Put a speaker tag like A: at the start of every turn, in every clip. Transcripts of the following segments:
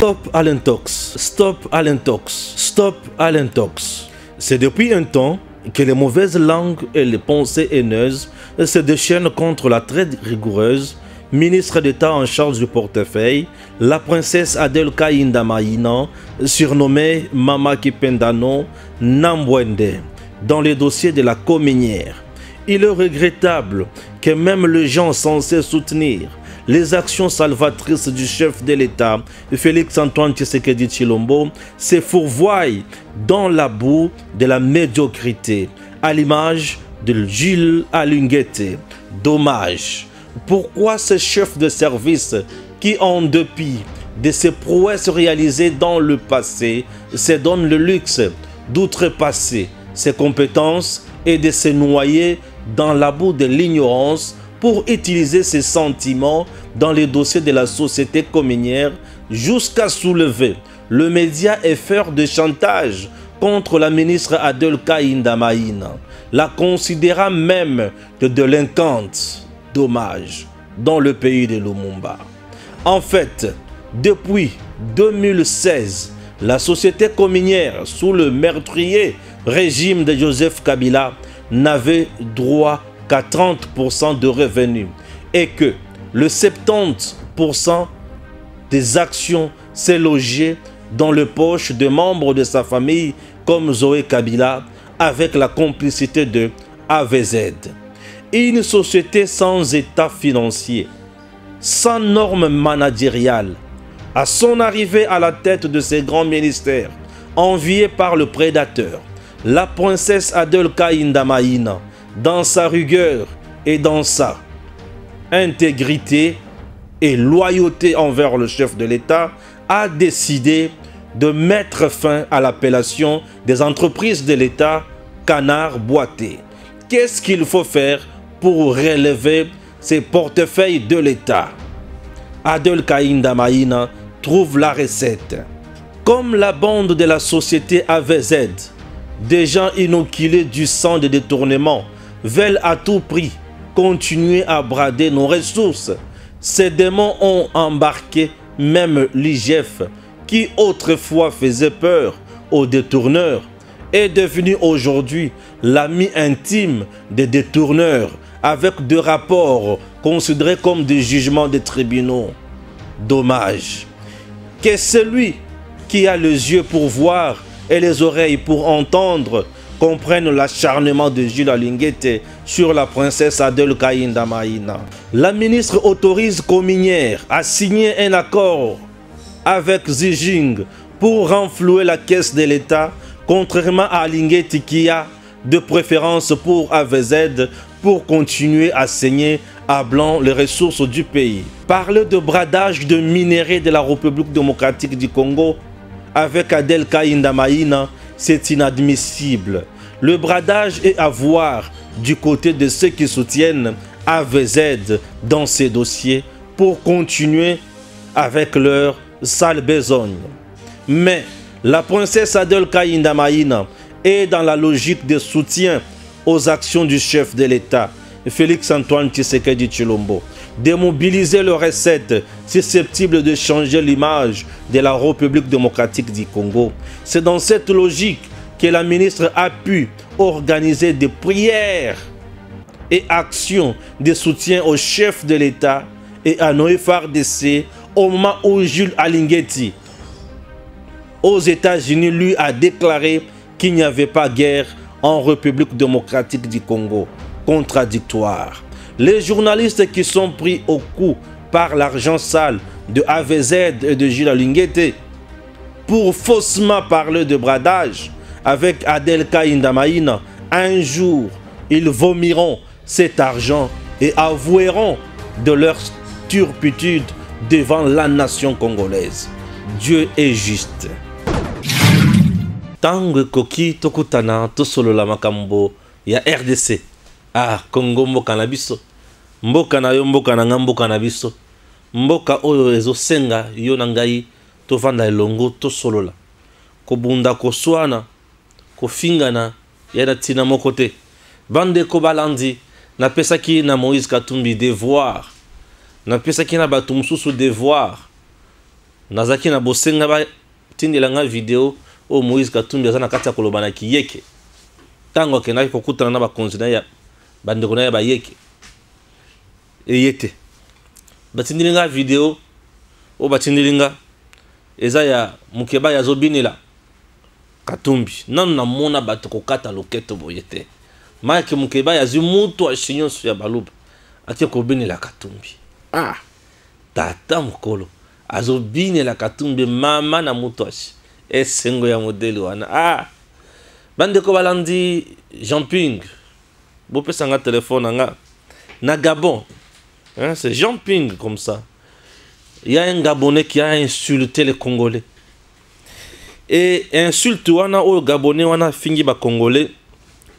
A: Stop à l'intox, stop à l'intox, stop à l'intox. C'est depuis un temps que les mauvaises langues et les pensées haineuses se déchaînent contre la très rigoureuse ministre d'État en charge du portefeuille, la princesse Adel Kaïnda Maïna, surnommée Mama Kipendano Nambwende, dans les dossiers de la cominière. Il est regrettable que même les gens censés soutenir les actions salvatrices du chef de l'État, Félix-Antoine Tshisekedi Tshilombo, se fourvoient dans la boue de la médiocrité, à l'image de Jules Alingete. Dommage. Pourquoi ce chef de service qui, en dépit de ses prouesses réalisées dans le passé, se donne le luxe d'outrepasser ses compétences et de se noyer dans la boue de l'ignorance pour utiliser ses sentiments dans les dossiers de la société cominière jusqu'à soulever le média FR de chantage contre la ministre Adel Kaïnda Maïna, la considérant même de délinquante. Dommage dans le pays de Lumumba. En fait, depuis 2016, la société cominière sous le meurtrier régime de Joseph Kabila n'avait droit qu'à 30% de revenus et que le 70% des actions s'est logé dans les poches de membres de sa famille comme Zoé Kabila avec la complicité de AVZ. Une société sans état financier, sans normes managériales, à son arrivée à la tête de ces grands ministères, enviée par le prédateur, la princesse Adel Kaïnda Maïna, dans sa rigueur et dans sa intégrité et loyauté envers le chef de l'État, a décidé de mettre fin à l'appellation des entreprises de l'État canard boité. Qu'est-ce qu'il faut faire pour relever ces portefeuilles de l'État? Adel Kaïnda Maïna trouve la recette. Comme la bande de la société AVZ, des gens inoculés du sang de détournement, veulent à tout prix continuer à brader nos ressources. Ces démons ont embarqué même l'IGF, qui autrefois faisait peur aux détourneurs, est devenu aujourd'hui l'ami intime des détourneurs, avec des rapports considérés comme des jugements des tribunaux. Dommage que celui qui a les yeux pour voir et les oreilles pour entendre comprenne l'acharnement de Jules Alingete sur la princesse Adel Kaïnda Maïna. La ministre autorise Cominière à signer un accord avec Xi Jinping pour renflouer la caisse de l'État, contrairement à Alingete qui a de préférence pour AVZ pour continuer à saigner à blanc les ressources du pays. Parler de bradage de minerais de la République démocratique du Congo avec Adel Kaïnda Maïna, c'est inadmissible. Le bradage est à voir du côté de ceux qui soutiennent AVZ dans ces dossiers pour continuer avec leur sale besogne. Mais la princesse Adel Kaïnda Maïna est dans la logique de soutien aux actions du chef de l'État, Félix-Antoine Tshisekedi Tshilombo, de mobiliser les recettes susceptibles de changer l'image de la République démocratique du Congo. C'est dans cette logique que la ministre a pu organiser des prières et actions de soutien au chef de l'État et à nos FARDC au moment où Jules Alingete aux États-Unis lui a déclaré qu'il n'y avait pas guerre en République démocratique du Congo. Contradictoire. Les journalistes qui sont pris au coup par l'argent sale de AVZ et de Jules Alingete pour faussement parler de bradage avec Adel Kaïnda Maïna, un jour, ils vomiront cet argent et avoueront de leur turpitude devant la nation congolaise. Dieu est juste. Tangue koki tokutana tosolola makambo ya RDC. Ah, Congo mboka na biso. Mboka na yo mboka na nga mboka na biso. Mboka oyo ezosenga yo na ngai tovanda elongo tosolola. Kobunda koswana, kofingana ya na tina moko te. Bande ko balandi napesaki na Moïse Katumbi devoir. Napesaki na bato mosusu devoir. nazaki na bosenga ba tindelanga vidéo o Moïse Katumbi azana kati ya koloba na kiyeke tango akendaki kokutana na bakonzi ya bandeko na ya bayeke eyete batindelinga vidéo o batindelinga eza ya mukeba ya zobinela Katumbi nanu na mona bato kokata loketo boyete Mike mukeba ya zimutu ashinyo ya baluba ati kobinela Katumbi tata mukolo azobinela Katumbi mama na mutu ashi esengo ya modeli wana bandeko balandi Jean Ping bopesa nga téléphone nga na Gabon hein, c'est Jean Ping comme ça. Il y a un Gabonais qui a insulté les Congolais. Et insulte wana au Gabonais wana fingi ba Congolais.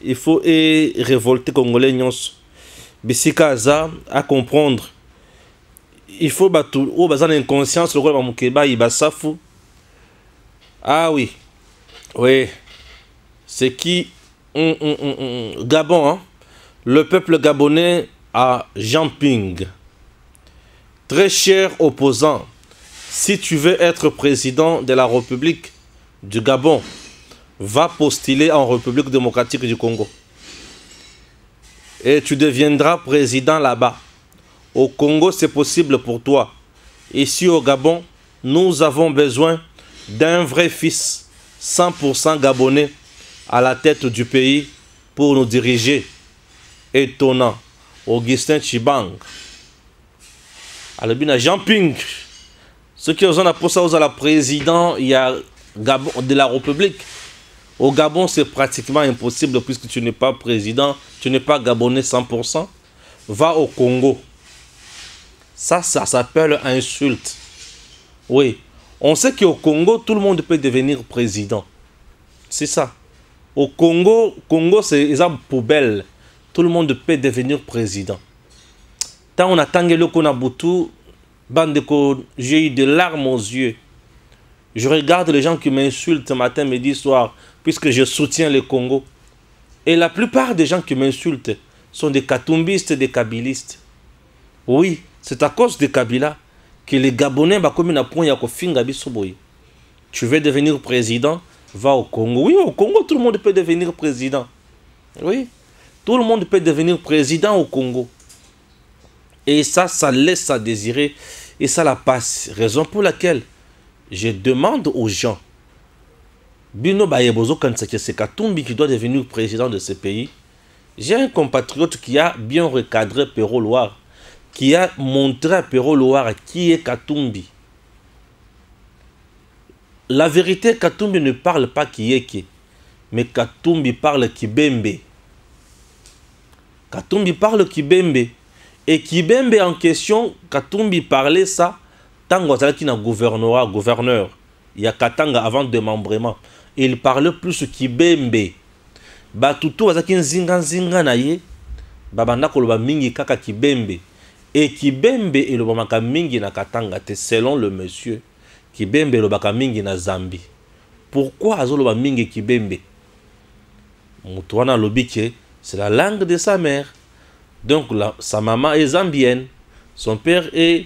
A: Il faut révolter Congolais nyons. Bisika za à comprendre. Il faut batu au bazan inconscience le roi mukeba ibasafu. Ah oui. Oui. C'est qui Gabon hein? Le peuple gabonais à Jean Ping. Très cher opposant, si tu veux être président de la République du Gabon, va postuler en République démocratique du Congo. Et tu deviendras président là-bas. Au Congo, c'est possible pour toi. Ici au Gabon, nous avons besoin d'un vrai fils, 100% gabonais, à la tête du pays pour nous diriger. Étonnant. Augustin Chibang. Alors, bien, Jean Ping. Ceux qui ont posé à la président, il y a Gabon de la République. Au Gabon, c'est pratiquement impossible puisque tu n'es pas président, tu n'es pas gabonais 100%. Va au Congo. Ça s'appelle insulte. Oui. On sait qu'au Congo, tout le monde peut devenir président. C'est ça. Au Congo, c'est une poubelle. Tout le monde peut devenir président. Tant on a tangé le Konabutu, j'ai eu des larmes aux yeux. Je regarde les gens qui m'insultent matin, midi, soir, puisque je soutiens le Congo. Et la plupart des gens qui m'insultent sont des katumbistes, des kabilistes. Oui, c'est à cause de Kabila que les Gabonais tu veux devenir président, va au Congo. Oui, au Congo, tout le monde peut devenir président. Oui, tout le monde peut devenir président au Congo. Et ça laisse à désirer. Et ça la passe. Raison pour laquelle je demande aux gens, Bino Bayebozo Kansake, c'est Katumbi qui doit devenir président de ce pays. J'ai un compatriote qui a bien recadré Perrault Loire, qui a montré à Perrault Loire qui est Katumbi. La vérité, Katumbi ne parle pas qui est qui, mais Katumbi parle Kibembe. Katumbi parle Kibembe. Et Kibembe en question, Katumbi parlait ça, tant qu'il y a un gouverneur, il y a Katanga avant démembrement. Il parlait plus Kibembe. Batutu wazaki nzinga na ye, babanda koloba mingi kaka Kibembe. Et Kibembe elobamaka mingi na Katanga te selon le monsieur. Kibembe elobaka mingi na Zambie. Pourquoi azoloba mingi Kibembe? Mutuana lobike, c'est la langue de sa mère. Donc sa maman est zambienne, son père est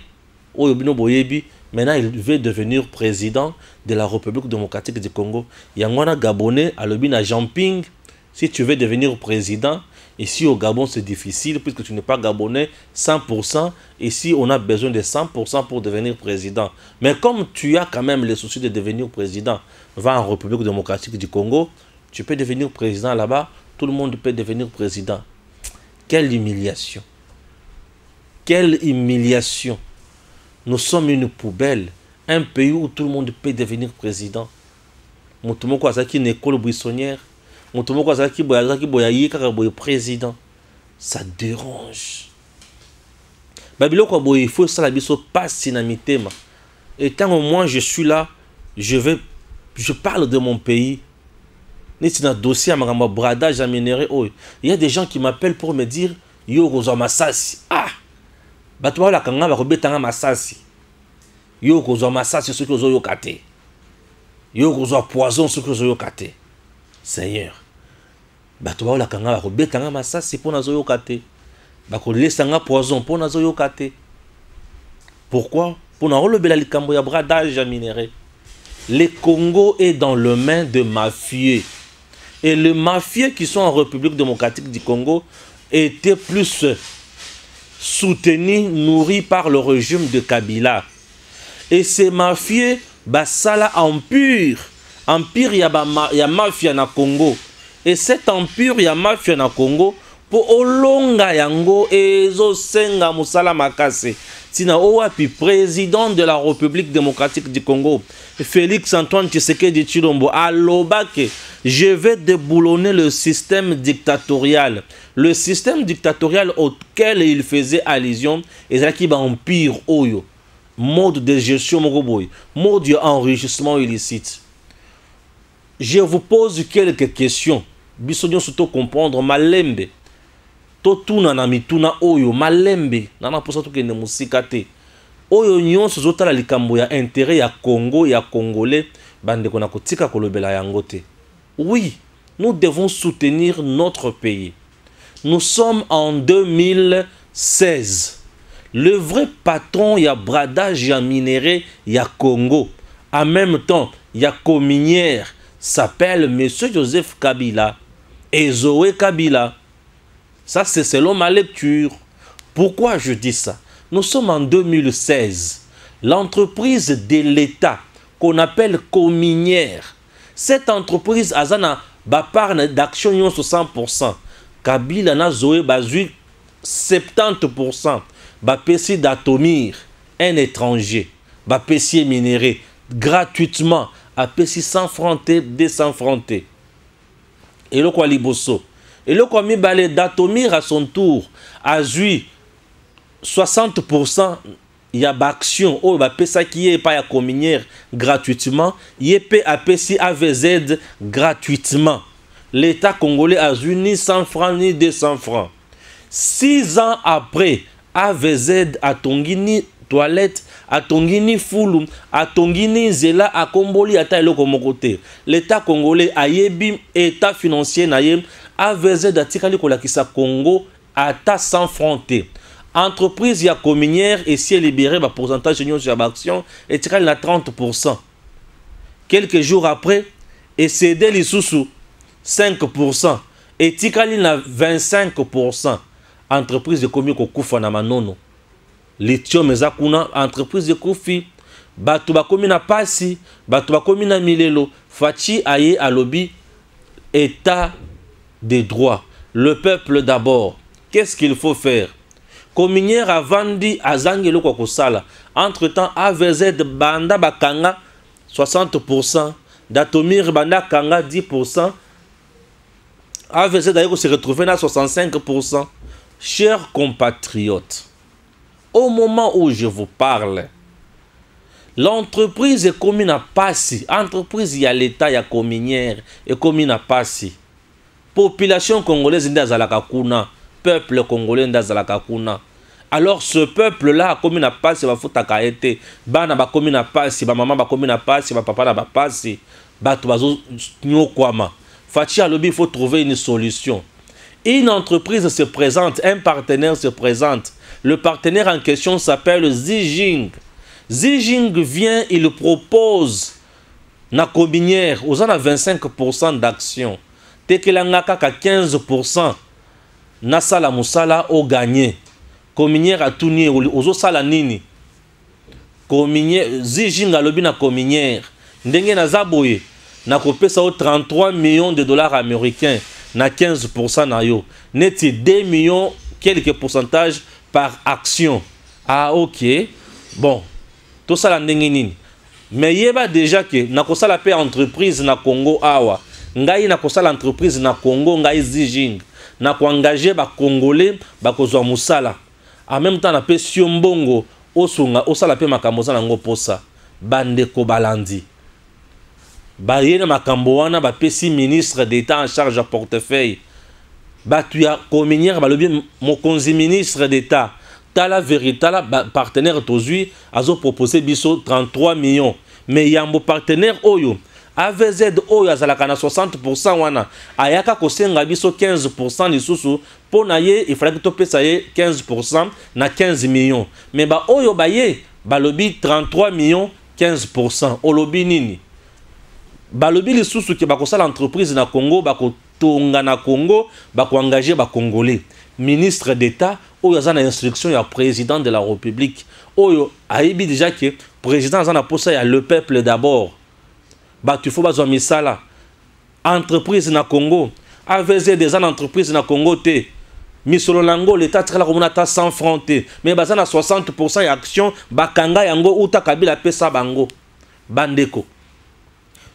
A: Oyobino Boyebi. Maintenant il veut devenir président de la République démocratique du Congo. Yangwana Gabonais à l'obina Jean Ping. Si tu veux devenir président, ici au Gabon c'est difficile puisque tu n'es pas Gabonais 100%. Ici on a besoin de 100% pour devenir président. Mais comme tu as quand même le souci de devenir président, va en République démocratique du Congo, tu peux devenir président là-bas. Tout le monde peut devenir président. Quelle humiliation. Quelle humiliation. Nous sommes une poubelle. Un pays où tout le monde peut devenir président. Moutoumoko Azaki une école buissonnière. Moutoumoko Azaki boyayi kaka boye président. Ça dérange. Babiloko boye il faut ça la biso pas sinamitema. Et tant au moins je suis là, je parle de mon pays. Il y a des gens qui m'appellent pour me dire Yo Rosa Masasi. Ah! Batwa la kanga bakobetanga Masasi. Yo Rosa Masasi ce que vous avez kate. Yo Rosa poison ce que vous avez kate. Seigneur. Batwa la kanga bakobetanga Masasi pour nazo kate. Bakolesanga poison pour nazo kate. Pourquoi? Pour na likambo ya bradage minéré. Le Congo est dans les mains de mafieux. Et les mafieux qui sont en République démocratique du Congo étaient plus soutenus, nourris par le régime de Kabila. Et ces mafieux, basala empire ya mafia na Congo. Et cet empire ya mafia na Congo, pour olonga yango ezo senga musala makase. Tina Owapi, président de la République démocratique du Congo, Félix Antoine Tshisekedi Tshilombo, alobake, je vais déboulonner le système dictatorial. Le système dictatorial auquel il faisait allusion, et c'est qui empire oyo. Mode de gestion moroboy, mode d'enrichissement illicite. Je vous pose quelques questions. Bisogno surtout comprendre malembe. Totuna na mituna oyo malembe. Nana posa to kende musika te. Oyo nyonso zotala likambo ya intérêt ya Congo ya Congolais bande kona kotika kolobela yango te. Oui, nous devons soutenir notre pays. Nous sommes en 2016. Le vrai patron, il y a bradage, il y a minéré, il y a Congo. En même temps, il y a cominière, s'appelle M. Joseph Kabila et Zoé Kabila. Ça, c'est selon ma lecture. Pourquoi je dis ça? Nous sommes en 2016. L'entreprise de l'État qu'on appelle cominière, cette entreprise a une part d'action sur 100%. Kabila na Zoé Bazui 70%. Bapesi d'Atomir, un étranger, Bapesi minéré gratuitement, Apesi 100 francs, 200 francs. Et le quoi liboso. Et le quoi mi balé d'Atomir à son tour, a eu 60%, il y a d'action, oh, Bapesa qui est pas à communier gratuitement, il est Apesi AVZ gratuitement. L'État congolais a eu ni 100 francs ni 200 francs. 6 ans après, AVZ atongini toilette, atongini foulum, atongini zela akomboli ata eloko mokote. L'État congolais ayebi état financier naye AVZ atikali kolakisa Congo ata 100 francs te. Entreprise ya cominière et si libéré ba pourcentage de sur action et tikali na 30%. Quelques jours après, et cédé lisusu 5% et tikali na 25%. Entreprise de komi kokufa na manono. Lithium ezakuna entreprise de kofi. Batu bakomi na pasi, batu bakomi na milelo. Fachi aye alobi état de droit. Le peuple d'abord. Qu'est-ce qu'il faut faire? Cominière a vendu à Zangelo Kokosala. Entre-temps, AVZ Banda Bakanga 60%. Datomir Banda Kanga 10%. AVZ d'ailleurs se retrouve à 65%. Chers compatriotes, au moment où je vous parle, l'entreprise est commune à Passi. Entreprise, il y a l'État, il y a communière et commune à Passi. Population congolaise ndazalakakuna, peuple congolais ndazalakakuna. Alors ce peuple-là, commune à Passi, va foutre à kaete. Bana ba commune à Passi, ba maman ba commune à Passi, ba papa ba Passi, ba tubazo nyokwama. Fachi alobi, il faut trouver une solution. Une entreprise se présente, un partenaire se présente. Le partenaire en question s'appelle Zijing. Zijing vient, il propose na cominière, aux en a 25% d'action. Tekelangaka 15%. Na sala musala au gagné. Cominière a tout nié, aux sala nini. Cominière, Zijing a lobi na cominière. Ndenge na zaboye, na kopesa au 33 millions de dollars américains. Na 15% na yo. Neti 2 millions, quelques pourcentages par action. Ah, ok. Bon. Tout ça la nini. Mais yeba déjà que na kosala pe entreprise na Congo awa. Ngai na kosala entreprise na Congo ngai Zijing. Na ko engager ba Congolais ba kozwa musala. En même temps na pe siombongo osunga osala pe makambo za ngo posa. Bande ko balandi. Bayena makambo wana bapesi ministre d'État en charge à portefeuille. Batuya cominière balobi mokonzi ministre d'État. Tala véritala partenaire tozui azo proposé biso 33 millions. Mais yambo partenaire oyo AVZ oyo azalaka na 60% wana ayaka kosenga biso 15% lisusu po na ye il fallait que to pesa ye 15% na 15 millions. Mais ba oyo baye balobi 33 millions 15%. Olobi nini? Balobi les sous qui bako sala entreprise na Congo, bako tonga na Congo, bako engager ba Congolais. Ministre d'État, oyo azana instruction ya président de la République. Oyo aibi déjà que président azana posa ya le peuple d'abord. Ba tu faut bazwa misala. Entreprise na Congo, AVZ des entreprises na Congo te. Misolo lango l'état très la communauté sans fronté. Mais bazana 60% ya action bakanga yango uta kabila pesa bango. Bandeko.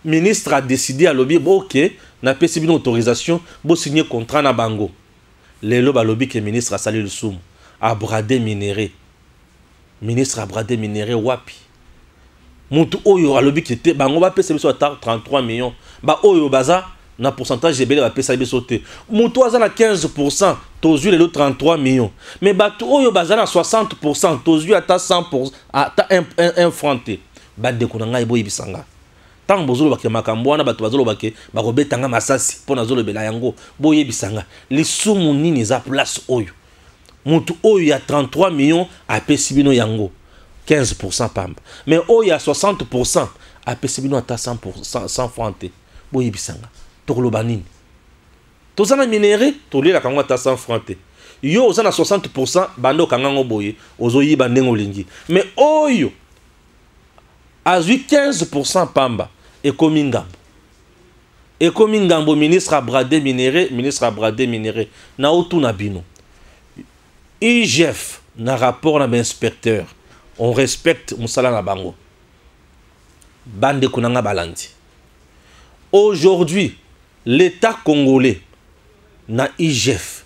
A: Ministre a décidé à lobby, ok, n'a pas une autorisation pour signer contrat na bango. Le lobby que ministre a sali le soum, a bradé minéré. Ministre a bradé minéré wapi. Moutou oyo a lobby qui était bango va payer sur 33 millions. Ba oyo baza na pourcentage de belé va payer ça sauter. Moutou a na 15%, tozu les 33 millions. Mais ba oyo baza na 60%, tozu ata 100%, ata un franc. Ba de konanga ibo ibisanga. Tant bozolo bake makambwana bato bazolo bake bakobetanga masasi pona zolo bela yango boye bisanga lisumu nini za place oyo mutu oyo ya 33 millions a pesibino yango 15% pamba mais oyo ya 60% a pesibino ata 100% 100 francs boye bisanga tokoloba nini tozana minéré tolela kango ata 100 francs yo ozana 60% bando kangango boye ozoyiba ndengo lingi mais oyo azui 15% pamba et comme ngambo ministre a bradé minéré na otu na bino IGF na rapport na inspecteur on respecte musala na bango bande kunanga balandi aujourd'hui l'état congolais na IGF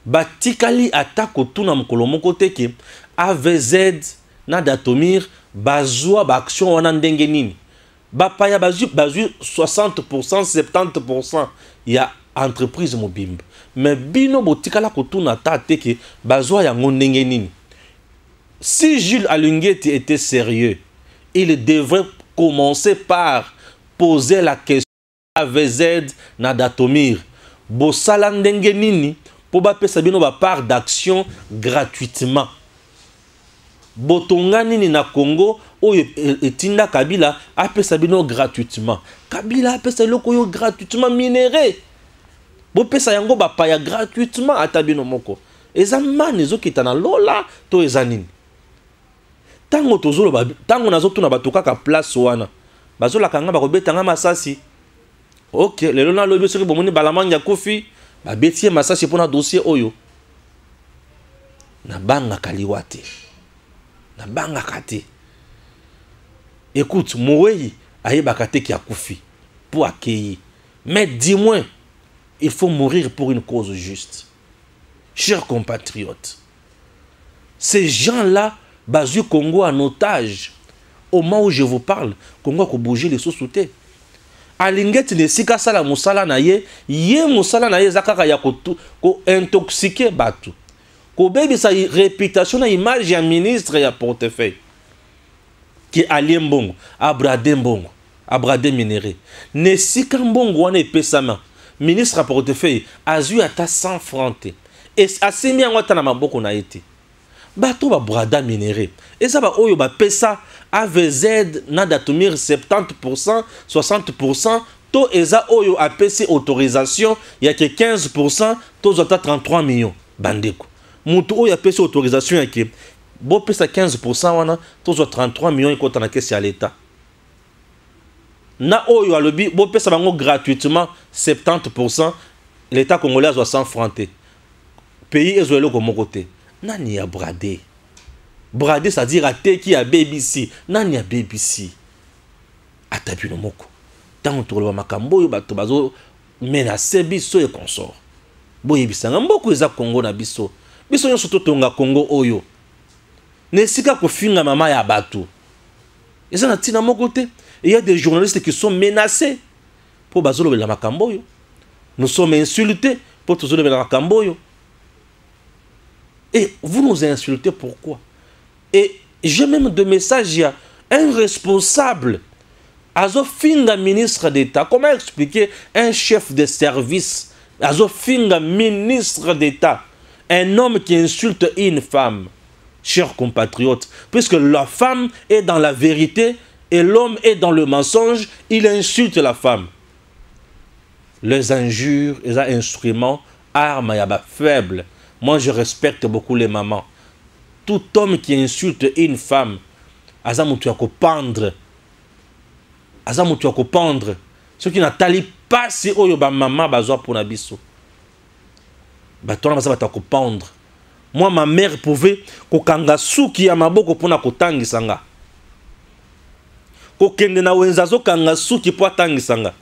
A: batikali atako tuna mokolo moko teke AVZ na Datomir bazwa ba action wana ndenge nini bapaya bazu 60% 70% ya entreprise mobimba mais bino botikala kotuna ta teke bazwa yango ndenge nini. Si Jules Alungeti était sérieux, il devrait commencer par poser la question à VZ na Datomir bosala ndenge nini po bapesa bino ba part d'action gratuitement. Botonga nini na Congo oyo etinda Kabila apesa bino gratuitement. Kabila apesa loko yo gratuitement minéré. Bopesa yango bapaya gratuitement atabino moko. Eza mani ezokita na lola to eza nini. Tango tozolo tango nazotuna batoka ka place wana. Bazola kanga bakobetanga masasi. Ok, lelo na lobi soki bomoni balamanga kofi ba betie masasi pona dossier oyo. Na banga kaliwate. Na banga kate. Écoute, Moei aye bakate ki akufi pour accueillir. Mais dis-moi, il faut mourir pour une cause juste. Chers compatriotes, ces gens-là, basu Congo en otage. Au moment où je vous parle, Congo a bougé les sous-soutés. Alingeti ne sika sala musala na ye musala na ye zakaka ya ko intoxiquer batu. Ko bebi sa réputation na image ya ministre ya portefeuille. Qui allie mbongo, abrade mbongo, abrade minéré. Ne sika mbongo wana epesama. Ministre à portefeuille azu ata 100 francs. Et asemi yango ata na maboko na ete. Bato ba brada minéré. Et ça ba oyo ba pesa AVZ na Datomir 70%, 60%, to eza oyo a pesi autorisation ya ke 15%, to zota 33 millions bandeko. Mutu oyo a pesi autorisation ya ke bo pesa 15% wana to zota 33 millions ikota na kesi ya l'État. Na oyo alobi bo pesa bango gratuitement 70%, l'État congolais a 100 francs. Pays ezwelo komo kote. Nani ya bradé? Bradé, c'est-à-dire à qui a BBC. Nani a BBC? Atabino moko. Tant on trouve makambo yo bato bazo menacer biso et consort. Boye bisanga mboko eza Congo na biso. Biso nyo soto tonga Congo oyo. Nesika ko finga mama ya bato. Eza na tina moko te. Il y a des journalistes qui sont menacés pour bazolo la makambo yo. Nous sommes insultés pour tozolo la makambo yo. Et vous nous insultez pourquoi? Et j'ai même de messages, il y a un responsable, Azofinga ministre d'État. Comment expliquer un chef de service, Azofinga ministre d'État, un homme qui insulte une femme? chers compatriotes, puisque la femme est dans la vérité et l'homme est dans le mensonge, il insulte la femme. Les injures, les instruments, armes, faibles. Moi, je respecte beaucoup les mamans. Tout homme qui insulte une femme, azamutu ya kopendre. Azamutu ya kopendre. Ceux qui n'attali pas si oyo ba maman bazwa pour na biso. Ba tona baza bata kopendre. Moi, ma mère pouvait kokanga suki ya maboko pour na kotangisanga. Kokende na wenzazo kanga suki po atangisanga.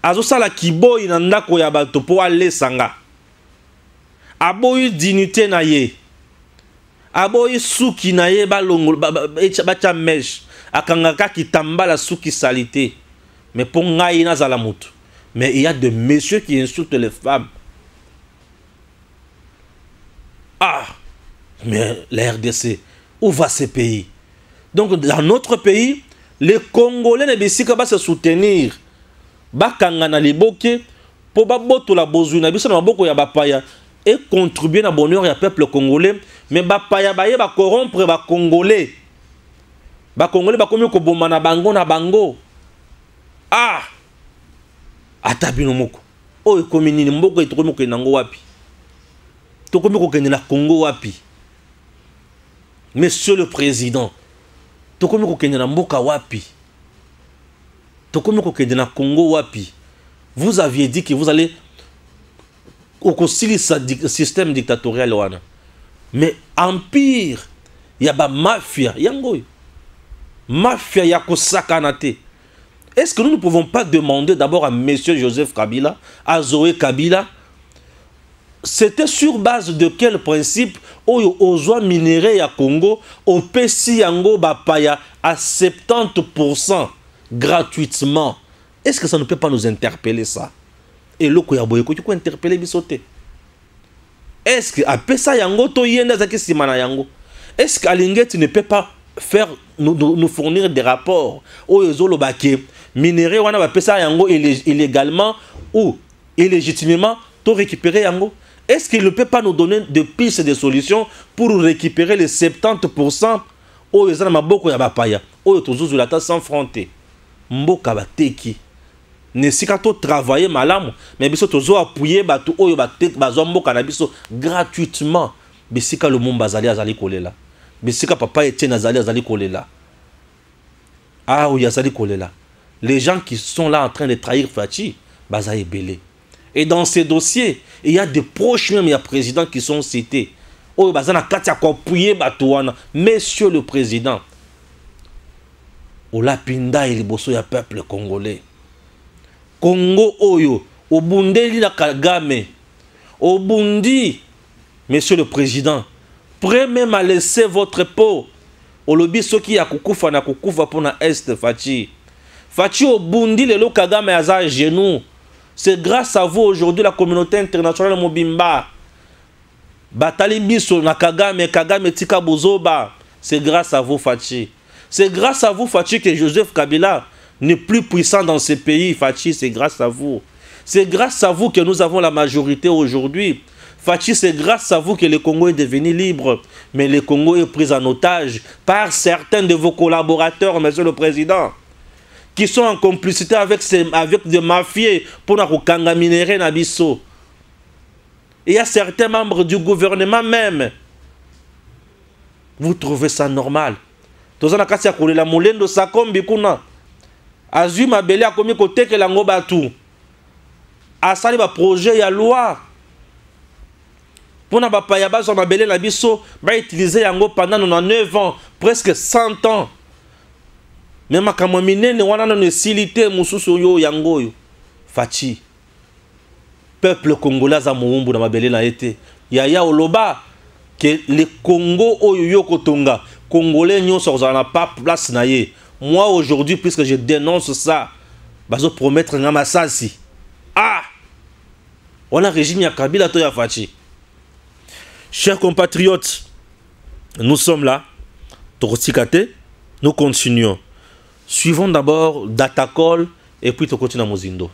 A: Azo sala kiboyi na ndako ya bato po alesanga. Aboyi dignité na ye. Aboyi suki na ye balongo bacha mesh. Akanga kaki tambala suki salité. Mais pour ngai na zala mutu. Mais il y a des messieurs qui insultent les femmes. Ah, mais la RDC, où va ce pays? Donc dans notre pays, les Congolais ne bisika pas se soutenir. Bakanga na liboke po baboto la bozuna biso na maboko ya bapaya et contribuer na bonheur ya peuple congolais, mais bapaya baye ba corrompre ba congolais. Ba congolais ba komi ko bomba na bango. Ah! Atabino moko. O ekomi nini mboko etokomi ko nango wapi? Tokomi ko kende na Congo wapi? Monsieur le président, tokomi ko kende na mboka wapi? Tokomi ko kende na Congo wapi? Vous aviez dit que vous allez au système dictatorial wana. Mais empire, il y a ba mafia, yango. Mafia ya kosakanate. Est-ce que nous ne pouvons pas demander d'abord à Monsieur Joseph Kabila, à Zoé Kabila, c'était sur base de quel principe aux oies minérées à Congo, au PC Yango Bapaya à 70% gratuitement? Est-ce que ça ne peut pas nous interpeller ça? Et le Koyaboyeko, tu peux interpeller Bissoté. Est-ce que à Pesa Yango, to yenda zaki simana Yango? Est-ce qu'à Linguet, ne peut pas faire nous fournir des rapports au Yozolo Baké? Minéré wana ba pesa yango illégalement ou illégitimement to récupérer yango. Est-ce qu'il ne peut pas nous donner des pistes de solutions pour récupérer les 70% au yezana maboko ya bapaya au tozuzu la ta sans fronté mboka bateki ne sika to travailler malamu mais biso tozo appuyer batu oyo batek bazo mboka na biso gratuitement bisika le monde azali kolela bisika papa Etienne azali kolela ah oui azali kolela. Les gens qui sont là en train de trahir Fachi, Bazaï Belé. Et dans ces dossiers, il y a des proches même, il y a présidents qui sont cités. Oh, Bazana Katia Kopouye Batouana, Monsieur le Président. Ola Pinda et Liboso, il y a peuple congolais. Congo Oyo, Obundeli la Kagame, Obundi, Monsieur le Président, prêt même à laisser votre peau. Olobi Soki ya kukufa na kukufa pour na Est Fachi. Fachi Obundi le Kagame aza à genoux. C'est grâce à vous aujourd'hui la communauté internationale Mobimba. Batali biso na Kagame tika bozoba. C'est grâce à vous Fachi. C'est grâce à vous Fachi que Joseph Kabila n'est plus puissant dans ce pays. Fachi, c'est grâce à vous. C'est grâce à vous que nous avons la majorité aujourd'hui. Fachi, c'est grâce à vous que le Congo est devenu libre. Mais le Congo est pris en otage par certains de vos collaborateurs, Monsieur le Président, qui sont en complicité avec des mafieux pour nous kangaminer Nabiso. Il y a certains membres du gouvernement même. Vous trouvez ça normal? Tozana kasi ya kolela molendo sakombi kuna. Azui mabele akomi koteke lango batu. Asali ba projet ya loi. Pour na bapaya bazo mabele na biso ba utiliser yango pendant 9 ans, presque 100 ans. Même makambo minene wana na silité mususu yo yango yo. Fachi. Peuple congolais za muumbu na mabele na été. Yaya oloba que le Congo oyo yo kotonga Congolais nyonso na pas place na ye. Moi aujourd'hui puisque je dénonce ça, bazo promettre nga masasi. Ah! On a régime ya Kabila to ya Fachi. Chers compatriotes, nous sommes là. Tokotikate, nous continuons. Suivons d'abord Datacol et puis tu continues à Mozindo.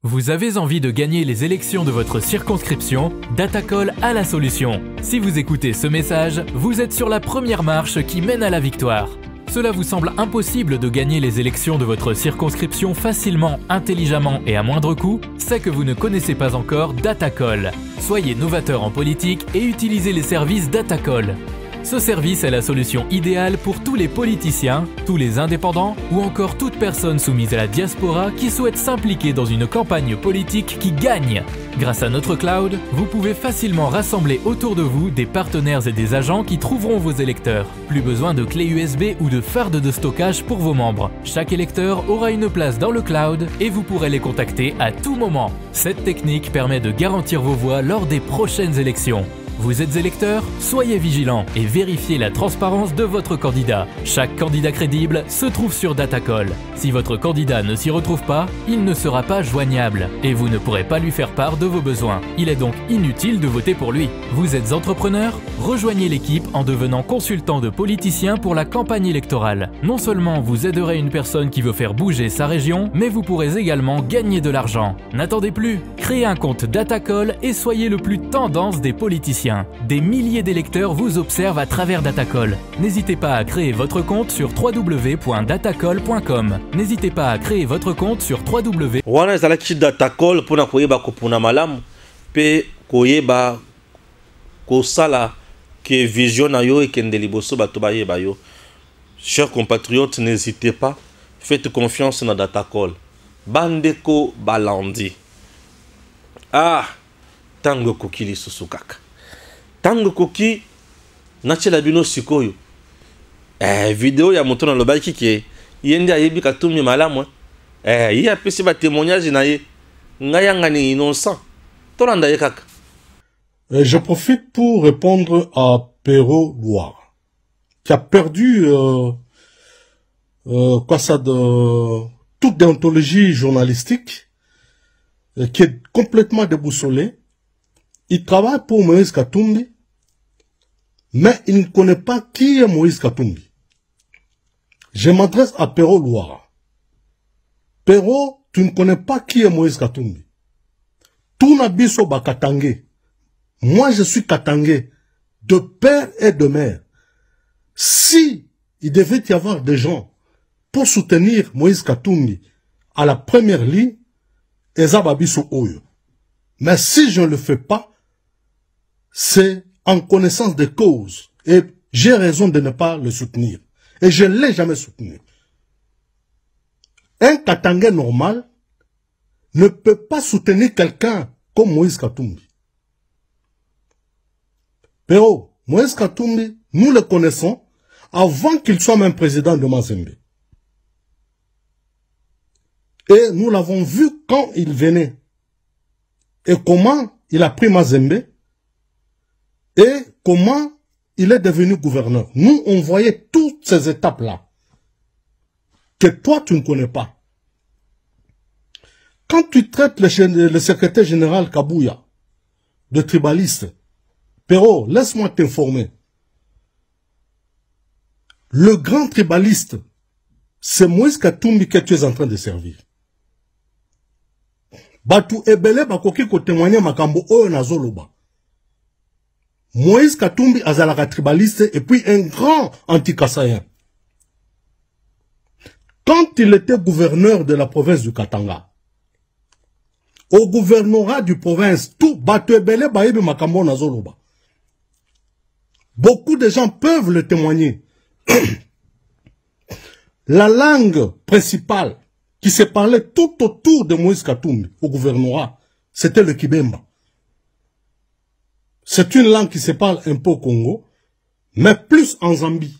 B: Vous avez envie de gagner les élections de votre circonscription? Datacall a la solution. Si vous écoutez ce message, vous êtes sur la première marche qui mène à la victoire. Cela vous semble impossible de gagner les élections de votre circonscription facilement, intelligemment et à moindre coût? C'est que vous ne connaissez pas encore Datacall. Soyez novateur en politique et utilisez les services Datacall. Ce service est la solution idéale pour tous les politiciens, tous les indépendants ou encore toute personne soumise à la diaspora qui souhaite s'impliquer dans une campagne politique qui gagne. Grâce à notre cloud, vous pouvez facilement rassembler autour de vous des partenaires et des agents qui trouveront vos électeurs. Plus besoin de clés USB ou de fardes de stockage pour vos membres. Chaque électeur aura une place dans le cloud et vous pourrez les contacter à tout moment. Cette technique permet de garantir vos voix lors des prochaines élections. Vous êtes électeur? Soyez vigilant et vérifiez la transparence de votre candidat. Chaque candidat crédible se trouve sur Datacall. Si votre candidat ne s'y retrouve pas, il ne sera pas joignable et vous ne pourrez pas lui faire part de vos besoins. Il est donc inutile de voter pour lui. Vous êtes entrepreneur? Rejoignez l'équipe en devenant consultant de politiciens pour la campagne électorale. Non seulement vous aiderez une personne qui veut faire bouger sa région, mais vous pourrez également gagner de l'argent. N'attendez plus, créez un compte Datacall et soyez le plus tendance des politiciens. Des milliers d'électeurs vous observent à travers Datacall. N'hésitez pas à créer votre compte sur www.datacall.com. N'hésitez pas à créer votre compte sur www.
A: Wana ezalaki Datacall pona koyeba kopona malamu pe koyeba kosala ke vision na yo ekende liboso bato bayeba yo. Chers compatriotes, n'hésitez pas, faites confiance na Datacall. Bandeko balandi. Ah, tango kokili susukaka. Tango koki nachela bino sikoyo. Vidéo ya moto na lobaki ki yende ayebi katumi malamu. Yi apesi ba témoignage na ye. Ngayanga ni innocent. Tolanda ye kaka.
C: Je profite pour répondre à Perrault Loire, qui a perdu toute déontologie journalistique, qui est complètement déboussolé. Il travaille pour Moïse Katumbi, mais il ne connaît pas qui est Moïse Katumbi. Je m'adresse à Perrault Loire. Perrault, tu ne connais pas qui est Moïse Katumbi. Tout n'abisso ba Katangé. Moi, je suis Katangé, de père et de mère. Si il devait y avoir des gens pour soutenir Moïse Katumbi à la première ligne, Ezababiso Oyo. Mais si je ne le fais pas, c'est en connaissance des causes. Et j'ai raison de ne pas le soutenir. Et je ne l'ai jamais soutenu. Un Katangé normal ne peut pas soutenir quelqu'un comme Moïse Katumbi. Pero, Moïse Katumbi, nous le connaissons avant qu'il soit même président de Mazembe. Et nous l'avons vu quand il venait. Et comment il a pris Mazembe. Et comment il est devenu gouverneur. Nous, on voyait toutes ces étapes-là. Que toi, tu ne connais pas. Quand tu traites le secrétaire général Kabouya de tribaliste, Perrault, laisse-moi t'informer. Le grand tribaliste, c'est Moïse Katumbi que tu es en train de servir. Batu ebele bakoki ko témoigner makambo oyo nazoloba. Moïse Katumbi azalaka tribaliste et puis un grand anti-kassaïen. Quand il était gouverneur de la province du Katanga, au gouvernorat du province, tout batu ebele bayebi makambo nazoloba. Beaucoup de gens peuvent le témoigner. La langue principale qui se parlait tout autour de Moïse Katumbi au gouvernorat, c'était le Kibemba. C'est une langue qui se parle un peu au Congo, mais plus en Zambie.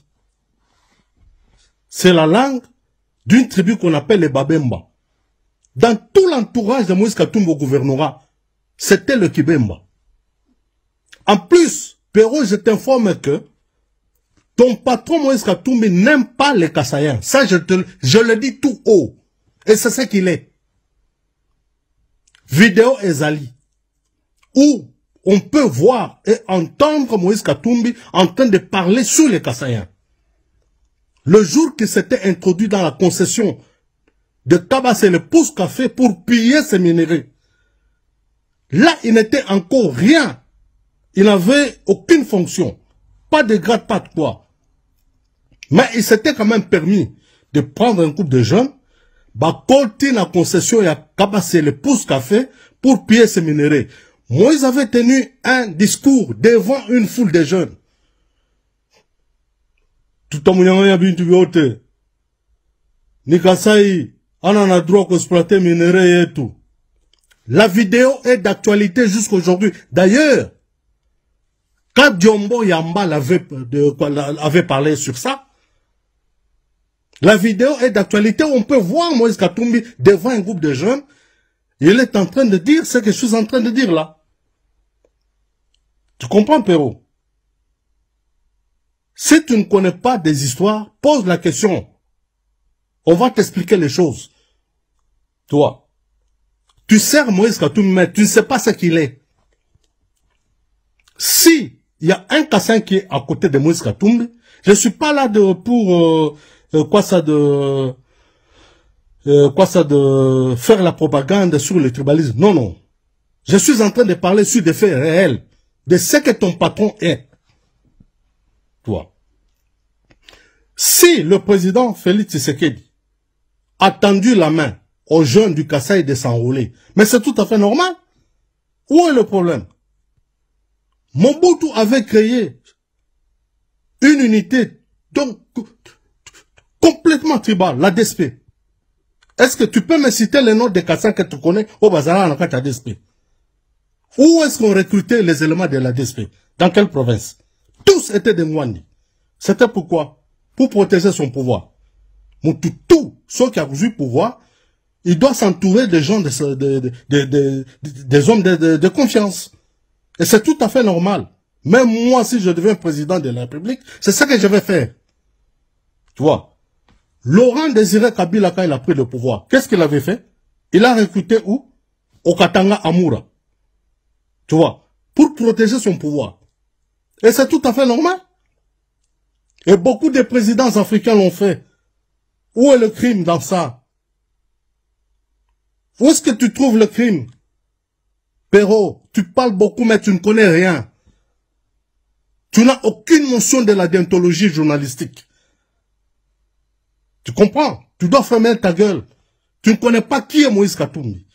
C: C'est la langue d'une tribu qu'on appelle les Babemba. Dans tout l'entourage de Moïse Katumbi au gouvernorat, c'était le Kibemba. En plus, Perrault, je t'informe que ton patron Moïse Katumbi n'aime pas les Kassaïens. Ça, je le dis tout haut. Et c'est ce qu'il est. Vidéo Ezali. Où on peut voir et entendre Moïse Katumbi en train de parler sur les Kassaïens. Le jour qu'il s'était introduit dans la concession de cabasser le pouce café pour piller ces minerais. Là, il n'était encore rien. Il n'avait aucune fonction. Pas de grade, pas de quoi. Mais il s'était quand même permis de prendre un couple de jeunes, colter la concession et à cabasser le pouce café pour piller ces minerais. Moïse avait tenu un discours devant une foule de jeunes. Tout le monde a bien tu Nikasai, on en a droit d'exploiter minerais et tout. La vidéo est d'actualité jusqu'aujourd'hui. D'ailleurs, quand Diombo Yamba avait parlé sur ça, la vidéo est d'actualité. On peut voir Moïse Katumbi devant un groupe de jeunes. Il est en train de dire ce que je suis en train de dire là. Tu comprends, Perrault? Si tu ne connais pas des histoires, pose la question. On va t'expliquer les choses. Toi, tu sers Moïse Katumbi, mais tu ne sais pas ce qu'il est. Si il y a un Kassin qui est à côté de Moïse Katumbi, je suis pas là pour faire la propagande sur le tribalisme. Non, non. Je suis en train de parler sur des faits réels, de ce que ton patron est. Toi. Si le président Félix Tshisekedi a tendu la main aux jeunes du Kasaï de s'enrôler, mais c'est tout à fait normal. Où est le problème? Mobutu avait créé une unité donc complètement tribale, la DSP. Est-ce que tu peux me citer les noms des Kassans que tu connais au Bazara en la DSP? Où est-ce qu'on recrutait les éléments de la DSP? Dans quelle province? Tous étaient des Mwandi. C'était pourquoi? Pour protéger son pouvoir. Tout, ceux qui ont eu pouvoir, il doit s'entourer des gens, des hommes de confiance. Et c'est tout à fait normal. Même moi, si je deviens président de la République, c'est ça que je vais faire. Tu vois? Laurent Désiré Kabila, quand il a pris le pouvoir, qu'est-ce qu'il avait fait? Il a recruté où? Au Katanga Amoura. Tu vois? Pour protéger son pouvoir. Et c'est tout à fait normal. Et beaucoup de présidents africains l'ont fait. Où est le crime dans ça? Où est-ce que tu trouves le crime? Perrault, tu parles beaucoup mais tu ne connais rien. Tu n'as aucune notion de la déontologie journalistique. Tu comprends? Tu dois fermer ta gueule. Tu ne connais pas qui est Moïse Katumbi.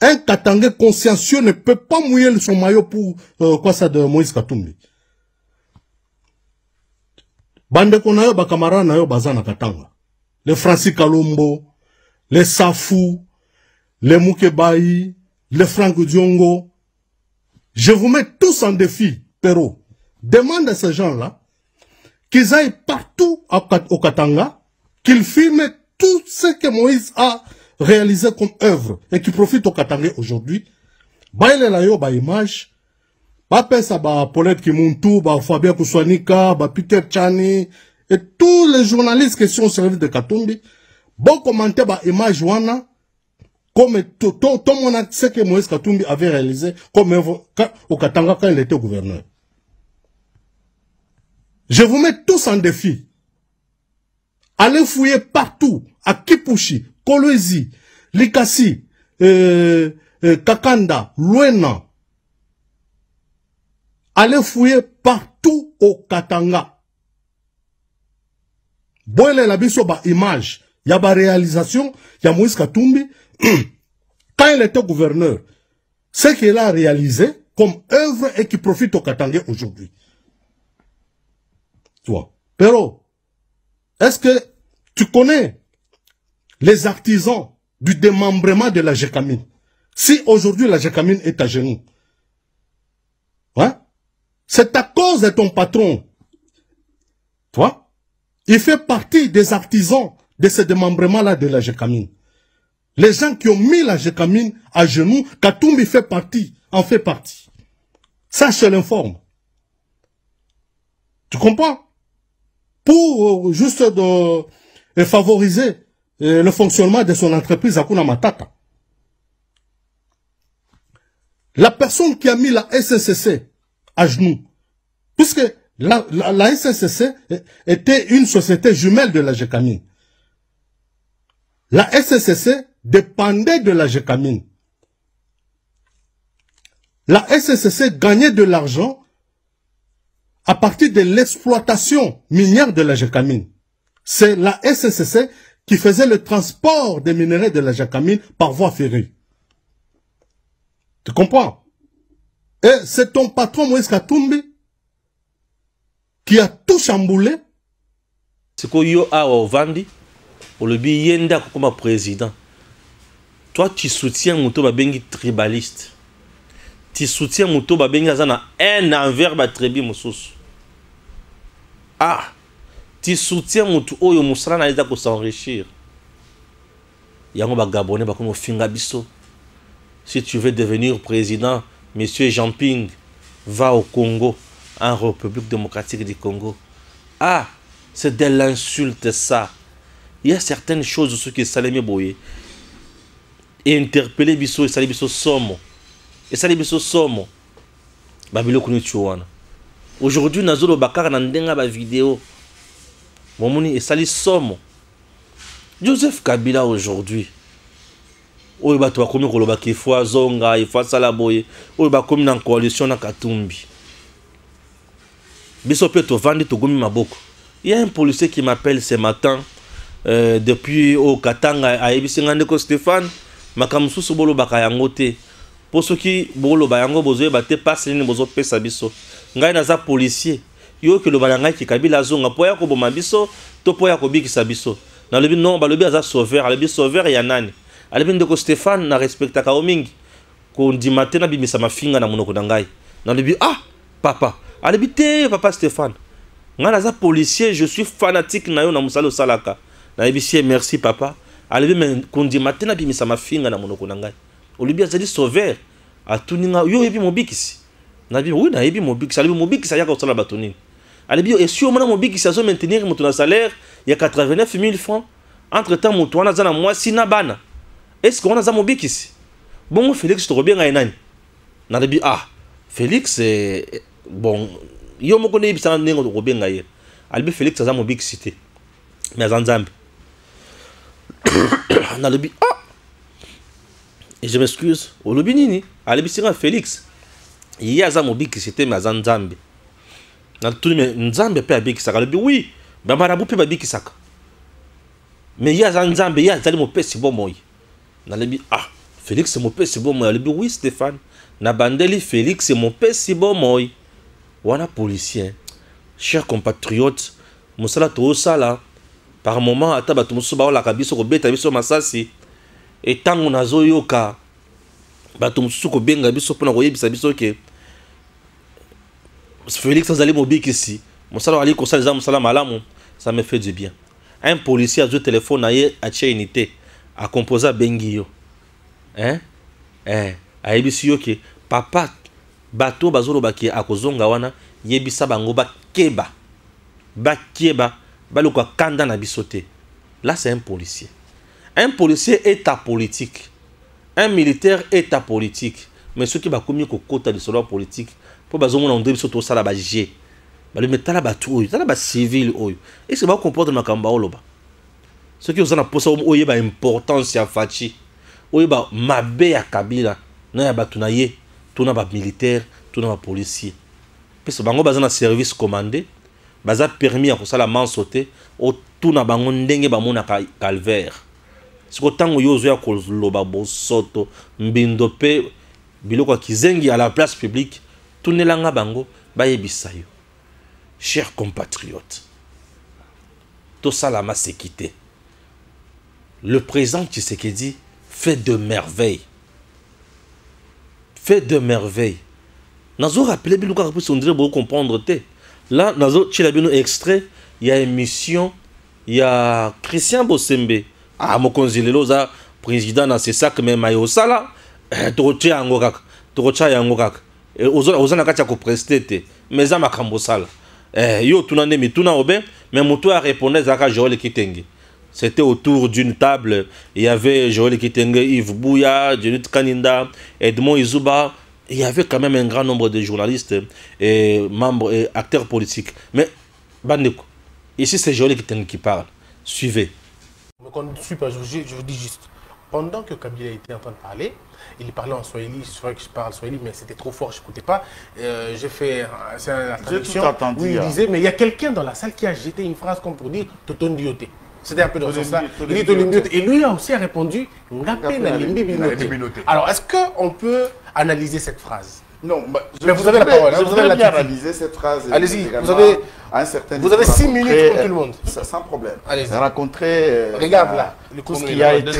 C: Un Katangais consciencieux ne peut pas mouiller son maillot pour de Moïse Katumbi. Bande konayo bakamara nayo bazana Katanga. Les Francis Kalombo, les Safou, les Moukebaï, les Franck Diongo. Je vous mets tous en défi, Perrault. Demande à ces gens-là qu'ils aillent partout au Katanga, qu'ils filment tout ce que Moïse a réalisé comme œuvre et qui profite au Katanga aujourd'hui. Baile la yo ba image, ba pesa ba Paulette Kimuntu, ba Fabien Kouswanika, ba Peter Chani et tous les journalistes qui sont au service de Katumbi. Bon commenter ba image wana comme tout le monde a ce que Moïse Katumbi avait réalisé comme œuvre au Katanga quand il était gouverneur. Je vous mets tous en défi. Allez fouiller partout, à Kipushi, Kolwezi, Likasi, Kakanda, Luena. Allez fouiller partout au Katanga. Boile la biso ba image, y a ba réalisation, y a Moïse Katumbi, quand il était gouverneur, ce qu'il a réalisé comme œuvre et qui profite au Katanga aujourd'hui. Tu vois. Perrault, est-ce que tu connais les artisans du démembrement de la Gécamine? Si aujourd'hui la Gécamine est à genoux, hein? C'est à cause de ton patron. Tu vois? Il fait partie des artisans de ce démembrement-là de la Gécamine. Les gens qui ont mis la Gécamine à genoux, Katumbi fait partie, en fait partie. Ça, je l'informe. Tu comprends? Pour juste favoriser le fonctionnement de son entreprise Hakuna Matata. La personne qui a mis la SNCC à genoux, puisque la SNCC était une société jumelle de la Gécamine. La SSCC dépendait de la GECAMIN. La SSCC gagnait de l'argent à partir de l'exploitation minière de la GECAMIN. C'est la SSCC qui faisait le transport des minerais de la GECAMIN par voie ferrée. Tu comprends? Et c'est ton patron Moïse Katumbi qui a tout chamboulé.
A: C'est que yo a Vandi, au le yenda comme président. Toi, tu soutiens Mouto Babengi tribaliste. Tu soutiens Mouto Babengi Azana un envers Batrebi Moussous. Ah, tu soutiens Mouto Oyo Moussala na eza ko s'enrichir. Yango ba Gabonais ba comme finga biso. Si tu veux devenir président, Monsieur Jean-Ping, va au Congo, en République démocratique du Congo. Ah, c'est de l'insulte ça. Il y a certaines choses sur qui Salemi Boye. Et interpeller biso et Salemi biso somo. Et Salemi biso somo. Babilo kuni chuana. Aujourd'hui, Nazolo Bakar nandenga ba vidéo. Momoni et Sali somo. Joseph Kabila aujourd'hui. Oyo bato bakomi koloba ki fwa zonga, il faut sala boye. Oyo bakomi na coalition na Katumbi. Biso pe to vandi to gomi maboko. Il y a un policier qui m'appelle ce matin depuis au Katanga à Ebisingandeko Stéphane, makamususu bolo bakayango te. Pour ceux qui bolo bayango bozo bate passe ni bozo pesa biso. Ngai naza policier. Yo ke lo balanga ki Kabila zonga poya ko boma biso, to poya ko bikisa biso. Na lebi non, ba lebi aza sauveur, lebi sauveur ya nani. Alebi ndeko Stéphane na respecta ka omingi. Ko ndimate na bimisa mafinga na monoko ngai. Na lebi ah papa, alebi te papa Stéphane. Nga naza policier, je suis fanatique na yo na musalo salaka. Na ebisie merci papa. Alebi men kondimate na bimisa mafinga na monoko ngai. Olubi azali sauveur. Atuninga yo ebi mobikisi. Na bi oui na ebi mobikisi, alebi mobikisi ya ka osala batonini. Alebi et si au moins mobikisi azo maintenir mon salaire, il y a 89 000 francs. Entre-temps moto wana zana moi sinabana. Est-ce qu'on a ça mobikisi? Bon Félix to bien nani. Na alebi ah Félix bon yo moko ne bisana nengo to bien ngaye. Alebi Félix aza mobikisi te. Mais azanzambe. Na alebi ah. Et je m'excuse. Olobi nini? Alebi sira Félix. Il y a za mobikisi te mais azanzambe. Na tout mais nzambe pe abikisaka. Alebi oui. Ba marabu pe babikisaka. Mais il y a zanzambe, il y a zali mo pe si bon moyi. Nalebi ah Félix c'est mon père si bon moi. Nalebi oui Stéphane. Na bandeli Félix c'est mon père si bon moi. Wana policier. Chers compatriotes, musala to sala par moment ata bato musu ba la kabiso ko beta biso masasi. Et tango nazo yoka bato musu ko benga biso pona ko yebisa biso ke Félix azali mobikisi. Musala ali ko sala musala malamu, ça me fait du bien. Un policier a joué téléphone à Tchénité. A composé Bengio. Hein? A ebisi yo ke papa bato bazolo baki akozonga wana yebisa bango ba keba. Ba keba baluka kanda na bisote. Là c'est un policier. Un policier est apolitique. Un militaire est apolitique. Mais ceux qui ba komi ko kota de solo politique pour bazongo na ndé bisoto sala ba G. Ba le metala ba tout, tala ba civil oyo. Et c'est ba comporte makamba oloba. Ce qui ont posé au ba importance ya Fachi, au ba mabe ya Kabila, na ya batunaye, tuna ba militaire, tuna ba policier. Parce que bango baza na service commandé, baza permis ya kosala man sauter, au tuna bango ndenge ba mona calvaire. Ce que tango yozo ya koloba bosoto, mbindo pe biloko kizengi à la place publique, tunelanga bango ba yebisa yo. Chers compatriotes, tout ça la masse quitté. Le président Tshisekedi fait de merveilles. Fait de merveilles. Nazo rappelé bien qu'on puisse beaucoup comprendre. Là, Nazo Chilabino extrait, il y a une mission, il y a Christian Bossembe. Ah, mon consilero, ça, président, c'est ça que même Mayo Sala, Torocha Angokak, Torocha Angokak. Et aux Anakacha ko presté, mais ça m'a cambosala. Yo, tu n'en es mis tout n'a obé, mais mon toit répondait Zaka Joël Kitenge. C'était autour d'une table. Il y avait Joël Kitenge, Yves Bouya, Jenut Kaninda, Edmond Izuba. Il y avait quand même un grand nombre de journalistes et membres et acteurs politiques. Mais, Bandeko, ici c'est Joël Kitenge qui parle. Suivez.
D: Super, je vous dis juste. Pendant que Kabila était en train de parler, il parlait en Swahili, c'est vrai que je parle Swahili, mais c'était trop fort, je n'écoutais pas. J'ai fait la traduction.
E: Tout entendu,
D: où il disait, mais il y a quelqu'un dans la salle qui a jeté une phrase comme pour dire Totondiote. C'était un peu dans ce sens-là. Il dit Totondiote. Et lui a aussi répondu Ngapé na limbi binote. Alors, est-ce qu'on peut analyser cette phrase?
E: Non,
D: mais vous avez la parole.
E: Je voudrais bien analyser cette phrase.
D: Allez-y, vous avez 6 minutes pour tout le monde.
E: Sans problème.
D: Allez-y.
E: Rencontrer
D: regarde là,
E: tout ce qui a été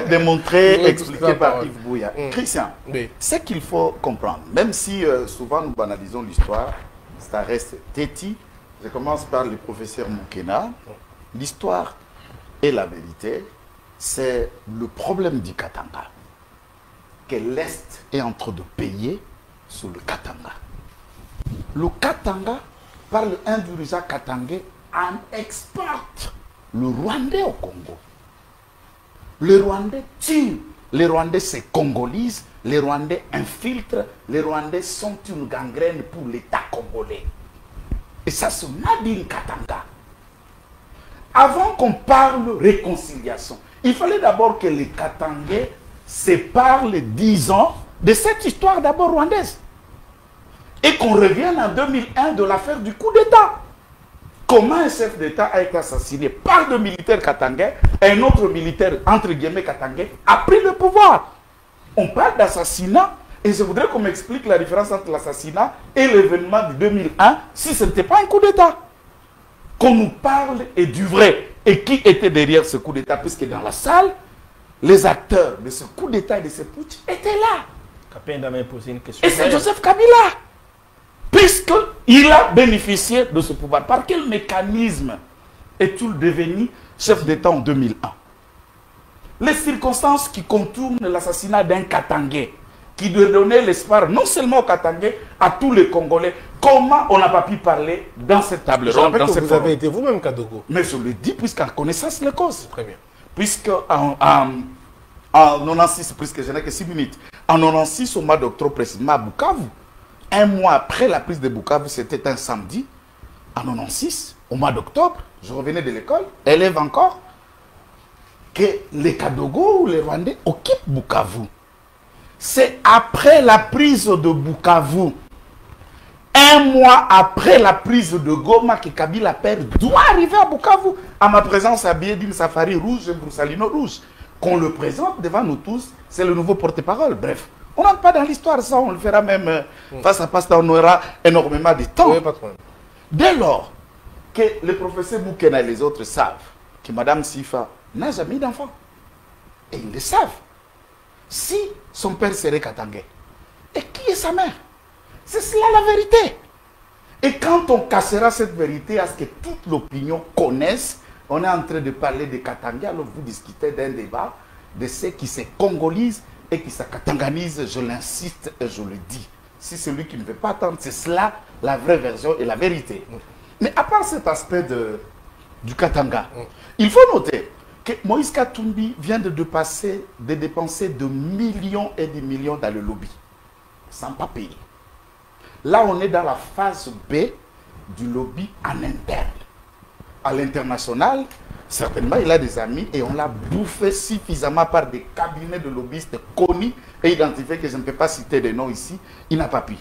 E: démontré, expliqué par Yves Bouya. Christian, ce qu'il faut comprendre, même si souvent nous banalisons l'histoire, ça reste têtu. Je commence par le professeur Moukena. L'histoire et la vérité, c'est le problème du Katanga. Que l'Est est en train de payer sur le Katanga. Le Katanga, par le Induriza Katangais, en exporte le Rwandais au Congo. Les Rwandais tuent. Les Rwandais se congolisent. Les Rwandais infiltrent. Les Rwandais sont une gangrène pour l'État congolais. Et ça se Nadine Katanga. Avant qu'on parle réconciliation, il fallait d'abord que les Katangais se parlent 10 ans de cette histoire d'abord rwandaise. Et qu'on revienne en 2001 de l'affaire du coup d'État. Comment un chef d'État a été assassiné par deux militaires katangais et un autre militaire, entre guillemets, katangais, a pris le pouvoir. On parle d'assassinat et je voudrais qu'on m'explique la différence entre l'assassinat et l'événement de 2001 si ce n'était pas un coup d'État. Qu'on nous parle et du vrai. Et qui était derrière ce coup d'État, puisque dans la salle, les acteurs de ce coup d'État et de ce putsch étaient là. Et c'est Joseph Kabila. Puisqu'il a bénéficié de ce pouvoir. Par quel mécanisme est-il devenu chef d'État en 2001? Les circonstances qui contournent l'assassinat d'un Katangais, qui doit donner l'espoir non seulement aux Katangais, à tous les Congolais. Comment on n'a pas pu parler dans cette table ronde?
D: Vous avez été vous-même Kadogo.
E: Mais je le dis puisqu'en connaissance les causes.
D: Très bien.
E: Puisque en 96, puisque je n'ai que 6 minutes, en 96, au mois d'octobre précisément à Bukavu, un mois après la prise de Bukavu, c'était un samedi, en 96, au mois d'octobre, je revenais de l'école, élève encore, que les Kadogo ou les Rwandais occupent Bukavu. C'est après la prise de Bukavu, un mois après la prise de Goma, que Kabila père doit arriver à Bukavu, à ma présence habillé d'une safari rouge et broussalino rouge. Qu'on le présente devant nous tous, c'est le nouveau porte-parole. Bref, on n'entre pas dans l'histoire, ça, on le fera même face à face, on aura énormément de temps.
D: Oui, pas de problème.
E: Dès lors que le professeur Moukena et les autres savent que Mme Sifa n'a jamais eu d'enfant, et ils le savent, si son père serait katangais, et qui est sa mère? C'est cela la vérité. Et quand on cassera cette vérité à ce que toute l'opinion connaisse, on est en train de parler de Katanga, alors vous discutez d'un débat de ceux qui se congolisent et qui se katanganisent, je l'insiste et je le dis. Si celui qui ne veut pas attendre, c'est cela la vraie version et la vérité. Mais à part cet aspect du Katanga, il faut noter que Moïse Katumbi vient de dépenser de millions et des millions dans le lobby, sans pas payer. Là, on est dans la phase B du lobby en interne. À l'international, certainement, il a des amis et on l'a bouffé suffisamment par des cabinets de lobbyistes connus et identifiés que je ne peux pas citer des noms ici. Il n'a pas pu.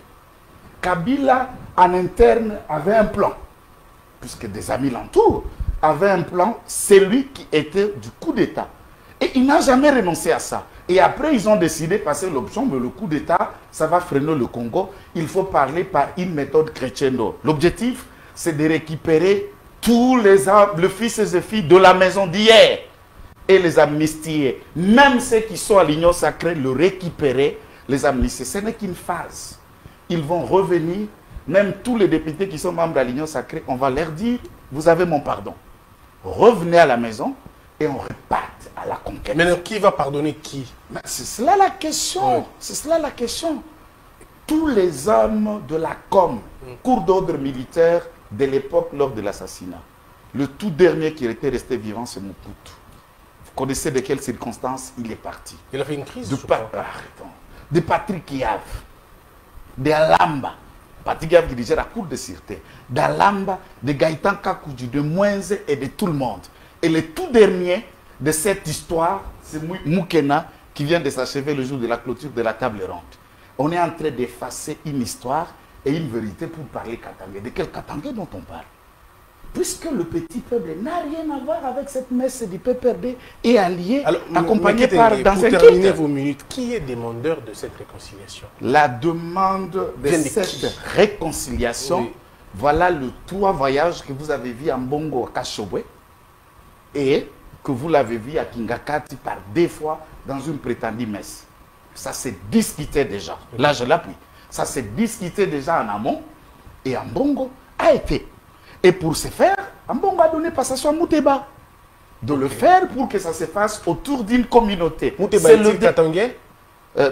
E: Kabila, en interne, avait un plan, puisque des amis l'entourent, avait un plan, c'est lui qui était du coup d'État. Et il n'a jamais renoncé à ça. Et après, ils ont décidé de passer l'option, mais le coup d'État, ça va freiner le Congo. Il faut parler par une méthode chrétienne. L'objectif, c'est de récupérer tous les fils et les filles de la maison d'hier et les amnistier. Même ceux qui sont à l'Union sacrée, le récupérer, les amnistier. Ce n'est qu'une phase. Ils vont revenir, même tous les députés qui sont membres de l'Union sacrée, on va leur dire, vous avez mon pardon. Revenez à la maison et on reparte à la conquête.
D: Mais qui va pardonner qui?
E: C'est cela la question. Oui. C'est cela la question. Tous les hommes de la com, cours d'ordre militaire de l'époque lors de l'assassinat. Le tout dernier qui était resté vivant, c'est Mobutu. Vous connaissez de quelles circonstances il est parti?
D: Il a fait une crise.
E: De Patrick Yav, de Alamba. Patrick Yav dirigeait la cour de sûreté. D'Alamba, de Gaëtan Kakoudji, de Moinze et de tout le monde. Et le tout dernier de cette histoire, c'est Moukena qui vient de s'achever le jour de la clôture de la table ronde. On est en train d'effacer une histoire et une vérité pour parler Katangé. De quel Katangé dont on parle? Puisque le petit peuple n'a rien à voir avec cette messe du PPRD et allié, accompagné par dans
D: pour terminer vos minutes, qui est demandeur de cette réconciliation?
E: La demande de cette réconciliation, oui. Voilà le 3 voyages que vous avez vu en Bongo à Kashobwe et que vous l'avez vu à Kingakati par 2 fois dans une prétendue messe. Ça s'est discuté déjà. Là, je l'appuie. Ça s'est discuté déjà en amont et en Bongo a été. Et pour ce faire, Ambongo a donné passation à Mouteba. De le faire pour que ça se fasse autour d'une communauté.
D: Mouteba est-il Katangé?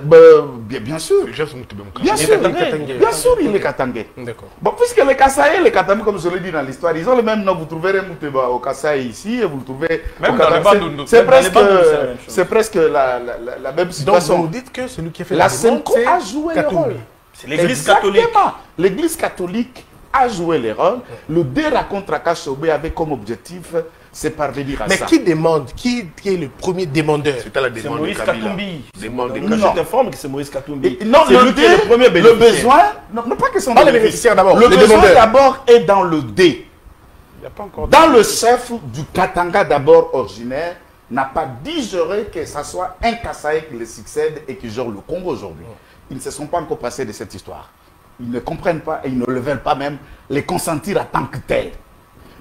E: Bien sûr. Bien sûr, il est Katangé.
D: D'accord.
E: Bon, puisque les Kassaïs, les Katangé, comme je l'ai dit dans l'histoire, ils ont le même nom. Vous trouverez Mouteba au Kassaï ici et vous le trouvez
F: même
E: au
F: dans les
E: Katangé. C'est presque la même situation.
D: Donc vous dites que celui qui a fait
E: la Senko a joué le rôle.
F: C'est l'église catholique.
E: L'église catholique a joué les rôles. Le dé raconte à Kashobwe avait comme objectif, c'est parvenir à ça.
D: Mais qui demande? Qui est le premier demandeur?
F: C'était la demande de Moïse Katumbi.
E: Je
F: t'informe que c'est Moïse Katumbi.
E: Non, le besoin, non pas que son
D: bénéficiaire d'abord.
E: Le besoin d'abord est dans le dé. Dans le chef du Katanga d'abord originaire, n'a pas digéré que ça soit un Kassaï qui le succède et qui gère le Congo aujourd'hui. Ils ne se sont pas encore passés de cette histoire. Ils ne comprennent pas et ils ne le veulent pas même les consentir en tant que tel.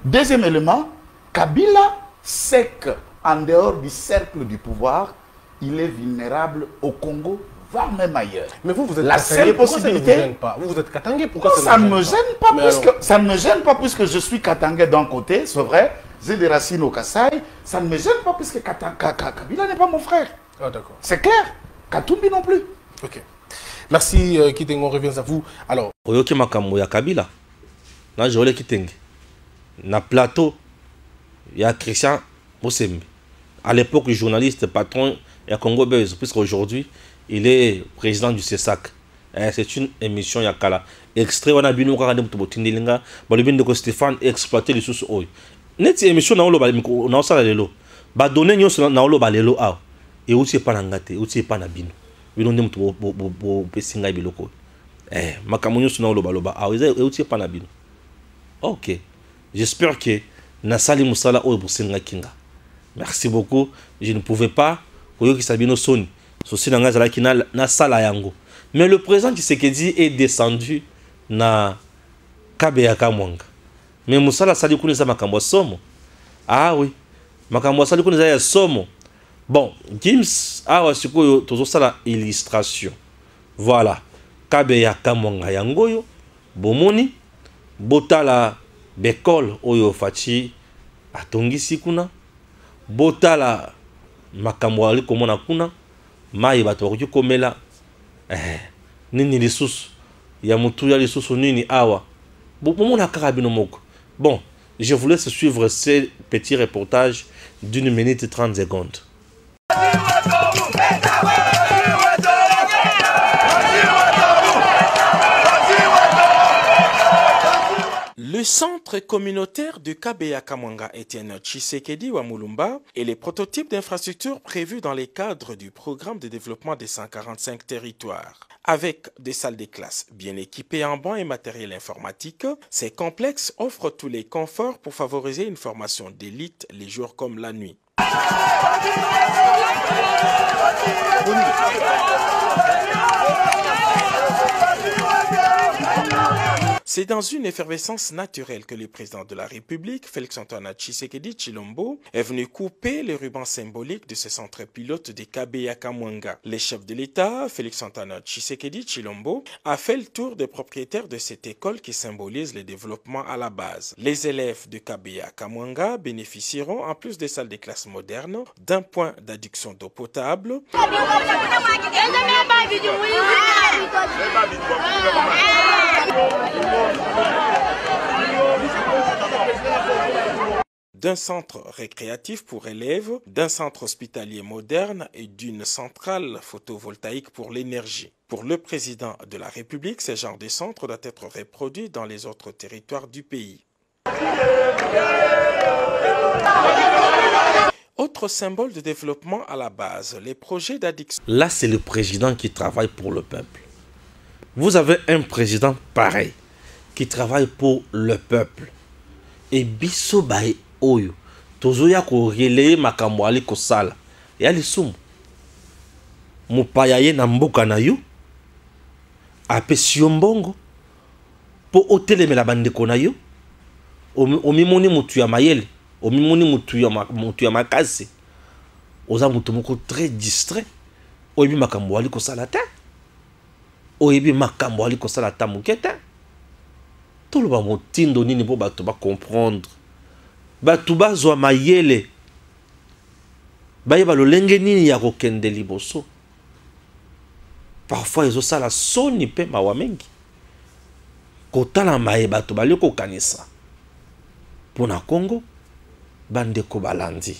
E: Deuxième élément, Kabila sait qu'en dehors du cercle du pouvoir, il est vulnérable au Congo, voire même ailleurs.
D: Mais vous êtes
E: la seule possibilité.
D: Vous êtes Katangé, pourquoi
E: ça ne me gêne pas? Ça ne me gêne pas puisque je suis Katangé d'un côté, c'est vrai. J'ai des racines au Kasaï. Ça ne me gêne pas puisque Kabila n'est pas mon frère.
D: Ah, d'accord.
E: C'est clair. Katumbi non plus.
D: Ok. Merci Kitenge, on revient à vous. Alors,
A: Oyoki makambo ya Kabila. Na jole Kitenge. Na plateau, il y a Christian Mosembe. À l'époque, le journaliste patron ya Congo Buzz, puisqu'aujourd'hui, il est président du CESAC. C'est une émission Yakala. Extrait, on a vu nous regarder pour Tindelinga, Bolibin de Stéphane exploiter les sources. Net émission na olo ba na osala lelo. Ba donner nyonso na olo ba lelo a. Et aussi pas na ngate, aussi pas na bino. Bino ndem to bo pesinga biloko. Makambo nyonso na olo ba loba a. Et aussi pas na bino. OK. J'espère que na sali musala o bosenga kinga. Merci beaucoup. Je ne pouvais pas koyoki sabino soni. Sosi na ngazala kina na sala yango. Mais le président Tshisekedi est descendu na Kabeya Kamwanga. Mais Moussala sali kuneza makambo somo. Ah oui. Makambo sali kuneza ya somo. Bon, Gims awa sikoyo tozo sala illustration. Voilà. Kabeya Kamwanga yangoyo bomoni botala bekol oyo fachi atongisi kuna. Botala makambo ali komona kuna. Mai bato bakoki komela nini lisusu ya mutu ya lisusu nini awa. Bomona karabino moko. Bon, je vous laisse suivre ces petits reportages d'1 minute 30 secondes.
G: Le centre communautaire de Kabeya Kamwanga Etienne Tshisekedi Wamulumba est le prototype d'infrastructure prévu dans les cadres du programme de développement des 145 territoires. Avec des salles de classe bien équipées en bancs et matériel informatique, ces complexes offrent tous les conforts pour favoriser une formation d'élite les jours comme la nuit. C'est dans une effervescence naturelle que le président de la République, Félix-Antoine Tshisekedi Tshilombo, est venu couper les rubans symboliques de ce centre pilote de Kabeya Kamwanga. Le chef de l'État, Félix-Antoine Tshisekedi Tshilombo, a fait le tour des propriétaires de cette école qui symbolise le développement à la base. Les élèves de Kabeya Kamwanga bénéficieront, en plus des salles de classe modernes, d'un point d'adduction d'eau potable, d'un centre récréatif pour élèves, d'un centre hospitalier moderne et d'une centrale photovoltaïque pour l'énergie. Pour le président de la République, ce genre de centre doit être reproduit dans les autres territoires du pays. Autre symbole de développement à la base, les projets d'addiction.
A: Là, c'est le président qui travaille pour le peuple. Vous avez un président pareil, qui travaille pour le peuple. Et biso bae oyo, tozoya ko relayer makambo ali kosala. Ya lisumu. Mupaya ye na mboka na yo, apesi yo mbongo, po otelemela bandeko na yo, omimoni mutu ya mayele, omimoni mutu ya makasi, oza mutu moko très distrait, oyebi makambo ali kosala te, oyebi makambo ali kosala ta muke te. Toloba motindo nini po bato ba comprendre, bato bazwa mayele, bayeba lolenge nini ya kokende liboso. Parfois ils ont ça la soni pe mawa mengi. Kotala maye bato bali kokanisa. Pona Congo bandeko balandi.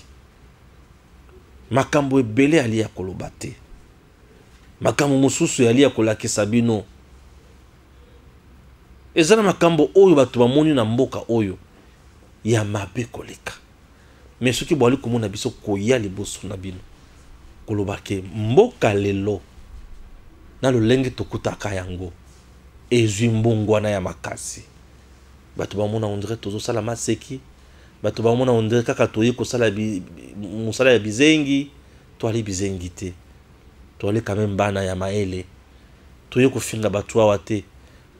A: Makambo ebele ali ya koloba te. Makambo mosusu ali ya kolakisa bino. Ezana makambo oyo bato bamoni na mboka oyo ya mabe koleka. Mais soki bwali komona biso koya liboso na bino. Koloba ke mboka lelo na lolenge tokutaka yango ezwi mbongwana ya makasi. Bato bamona on dirait tozo sala maseki. Bato bamona on dirait kaka toye kosala musala ya bizengi, to ali bizengi te. To ali quand même bana ya maele. Toye kofinga bato awa te.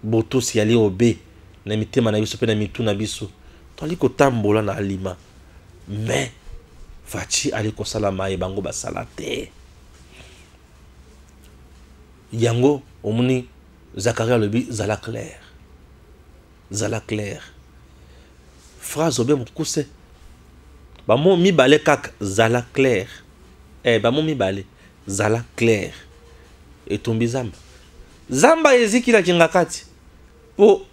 A: Boto si ali obe na mitema na biso pe na mitu na biso. To ali kotambola na alima. Mais fachi ali kosala maye bango basala te. Yango omuni Zakaria lobi zala clair. Zala clair. Phrase obe mukuse. Ba mo mi bale kak zala clair. Ba mo mi bale zala clair. Et tombi zamba. Zamba eziki la kingakati. Po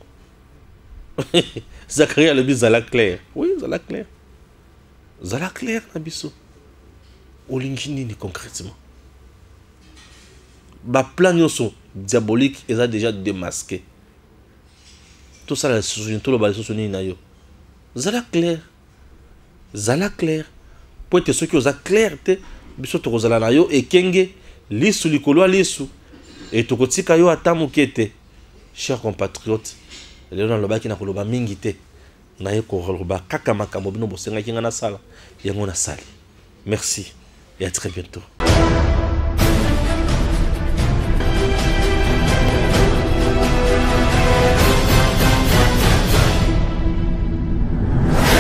A: Zakaria lobi zala clair. Oui, zala clair. Zala clair na biso. Olingi nini concrètement? Ba plan nyonso diabolique eza déjà démasqué. Tout ça la sous tout le bal sous ni na yo. Zala clair. Zala clair. Pour être ceux qui osa clair te biso to kozala na yo et kenge lisu likolo lisu et to kotika yo atamu kete. Chers compatriotes, le na loba ki na koloba mingi te. Na ye ko loba kaka makambo bino bosenga kinga na sala yango na sali. Merci et à très bientôt.